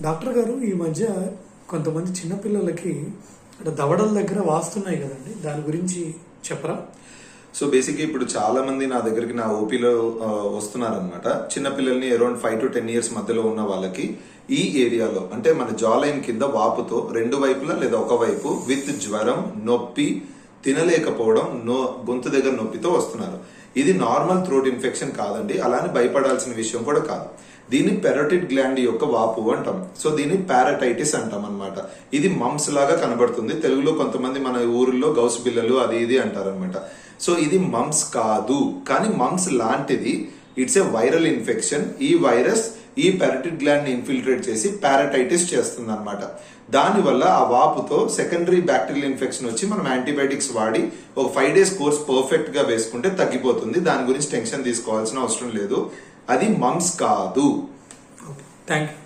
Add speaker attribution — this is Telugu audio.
Speaker 1: డాక్టర్ గారు, ఈ మధ్య కొంతమంది చిన్నపిల్లలకి దవడల దగ్గర వాస్తున్నాయి కదండి, దాని గురించి చెప్పరా?
Speaker 2: సో బేసిక్గా ఇప్పుడు చాలా మంది నా దగ్గరికి నా ఓపీలో వస్తున్నారనమాట. చిన్నపిల్లల్ని అరౌండ్ 5 to 10 years మధ్యలో ఉన్న వాళ్ళకి ఈ ఏరియాలో అంటే మన జా లైన్ కింద వాపుతో రెండు వైపులా లేదా ఒక వైపు విత్ జ్వరం, నొప్పి, తినలేకపోవడం, గొంతు దగ్గర నొప్పితో వస్తున్నారు. ఇది నార్మల్ థ్రోట్ ఇన్ఫెక్షన్ కాదండి, అలానే భయపడాల్సిన విషయం కూడా కాదు. దీన్ని పెరోటిడ్ గ్లాండ్ యొక్క వాపు అంటాం. సో దీన్ని పారాటైటిస్ అంటాం అనమాట. ఇది మమ్స్ లాగా కనబడుతుంది. తెలుగులో కొంతమంది మన ఊరిలో గౌస్ బిల్లలు అది ఇది అంటారనమాట. సో ఇది మమ్స్ కాదు, కానీ మమ్స్ లాంటిది. It's a viral infection. ఈ వైరస్ ఈ పెరోటిడ్ గ్లాండ్ ని ఇన్ఫిల్ట్రేట్ చేసి పారాటైటిస్ చేస్తుంది అనమాట. దానివల్ల ఆ వాపుతో సెకండరీ బ్యాక్టీరియల్ ఇన్ఫెక్షన్ వచ్చి మనం యాంటీబయాటిక్స్ వాడి ఒక 5 days కోర్స్ పర్ఫెక్ట్ గా వేసుకుంటే తగ్గిపోతుంది. దాని గురించి టెన్షన్ తీసుకోవాల్సిన అవసరం లేదు. అది మమ్స్ కాదు.
Speaker 1: Thank you.